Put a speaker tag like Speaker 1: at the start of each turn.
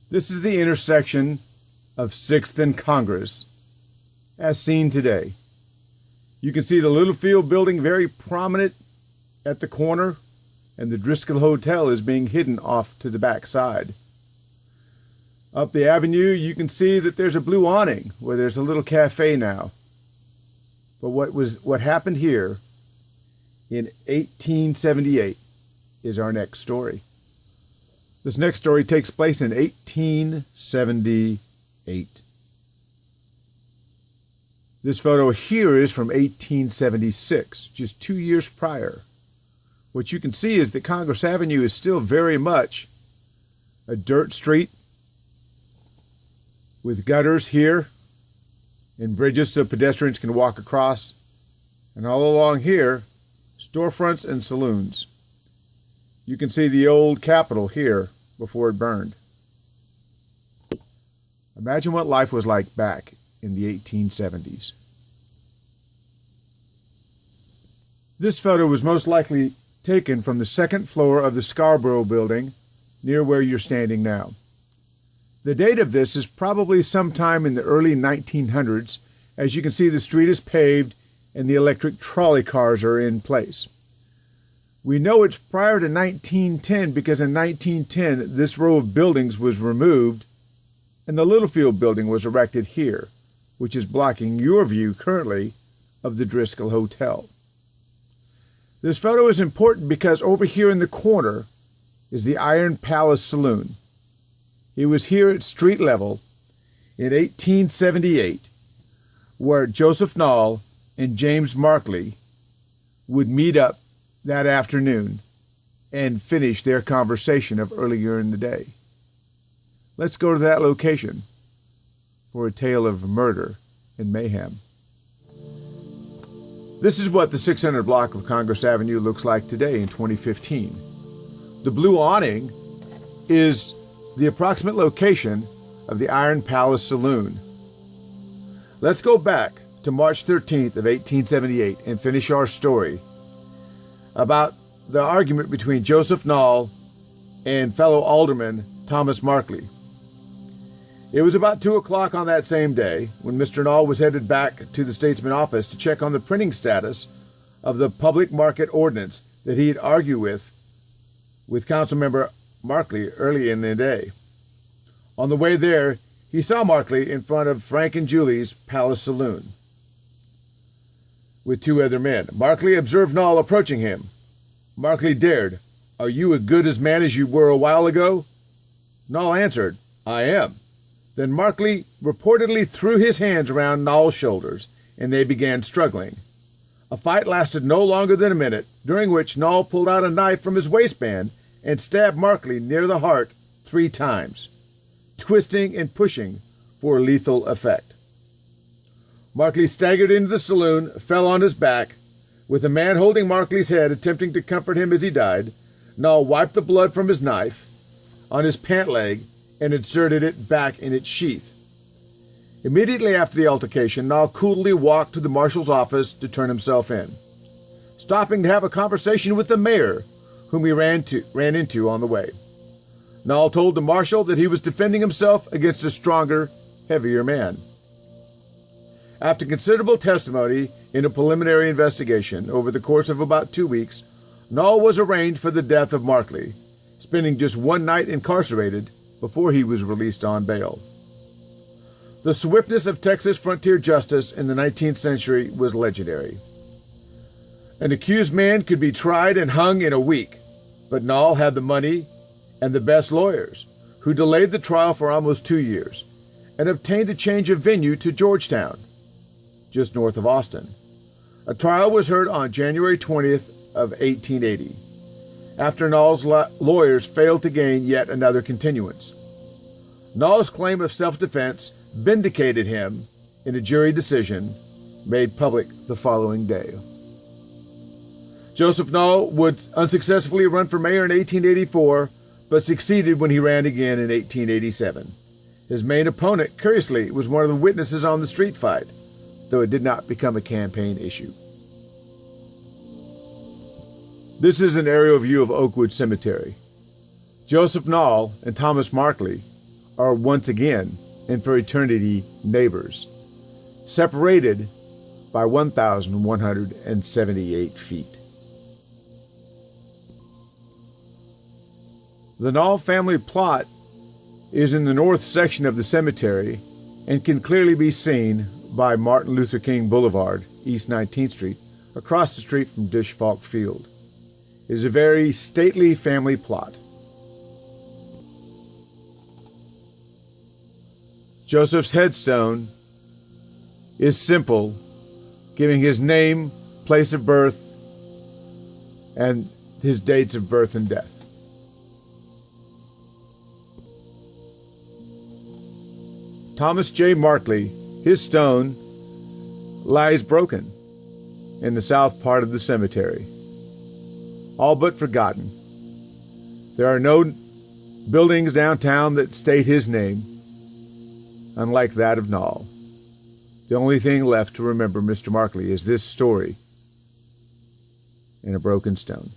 Speaker 1: This is the intersection of 6th and Congress, as seen today. You can see the Littlefield building very prominent at the corner, and the Driscoll Hotel is being hidden off to the back side. Up the avenue, you can see that there's a blue awning where there's a little cafe now. But what happened here in 1878 is our next story. This next story takes place in 1878. This photo here is from 1876, just 2 years prior. What you can see is that Congress Avenue is still very much a dirt street with gutters here and bridges so pedestrians can walk across. And all along here, storefronts and saloons. You can see the old Capitol here before it burned. Imagine what life was like back in the 1870s. This photo was most likely taken from the second floor of the Scarborough building near where you're standing now. The date of this is probably sometime in the early 1900s. As you can see, the street is paved and the electric trolley cars are in place. We know it's prior to 1910 because in 1910 this row of buildings was removed and the Littlefield building was erected here, which is blocking your view currently of the Driscoll Hotel. This photo is important because over here in the corner is the Iron Palace Saloon. It was here at street level in 1878 where Joseph Nall and James Markley would meet up that afternoon and finish their conversation of earlier in the day. Let's go to that location for a tale of murder and mayhem. This is what the 600 block of Congress Avenue looks like today in 2015. The blue awning is the approximate location of the Iron Palace Saloon. Let's go back to March 13th of 1878 and finish our story about the argument between Joseph Nall and fellow alderman Thomas Markley. It was about 2 o'clock on that same day when Mr. Nall was headed back to the Statesman office to check on the printing status of the public market ordinance that he had argued with Councilmember Markley early in the day. On the way there, he saw Markley in front of Frank and Julie's Palace Saloon with 2 other men. Markley observed Nall approaching him. Markley dared, "Are you as good a man as you were a while ago?" Nall answered, "I am." Then Markley reportedly threw his hands around Nall's shoulders, and they began struggling. A fight lasted no longer than a minute, during which Nall pulled out a knife from his waistband and stabbed Markley near the heart 3 times, twisting and pushing for lethal effect. Markley staggered into the saloon, fell on his back. With a man holding Markley's head attempting to comfort him as he died, Nall wiped the blood from his knife on his pant leg and inserted it back in its sheath. Immediately after the altercation, Nall coolly walked to the marshal's office to turn himself in, stopping to have a conversation with the mayor, whom he ran into on the way. Nall told the marshal that he was defending himself against a stronger, heavier man. After considerable testimony in a preliminary investigation over the course of about 2 weeks, Nall was arraigned for the death of Markley, spending just 1 night incarcerated before he was released on bail. The swiftness of Texas frontier justice in the 19th century was legendary. An accused man could be tried and hung in a week, but Nall had the money and the best lawyers, who delayed the trial for almost 2 years and obtained a change of venue to Georgetown, just north of Austin. A trial was heard on January 20th of 1880, after Nall's lawyers failed to gain yet another continuance. Nall's claim of self-defense vindicated him in a jury decision made public the following day. Joseph Nall would unsuccessfully run for mayor in 1884, but succeeded when he ran again in 1887. His main opponent, curiously, was one of the witnesses on the street fight, though it did not become a campaign issue. This is an aerial view of Oakwood Cemetery. Joseph Nall and Thomas Markley are once again, and for eternity, neighbors, separated by 1,178 feet. The Nall family plot is in the north section of the cemetery and can clearly be seen by Martin Luther King Boulevard, East 19th Street, across the street from Dishfalk Field. It is a very stately family plot. Joseph's headstone is simple, giving his name, place of birth, and his dates of birth and death. Thomas J. Markley, his stone lies broken in the south part of the cemetery, all but forgotten. There are no buildings downtown that state his name, unlike that of Nall. The only thing left to remember Mr. Markley is this story in a broken stone.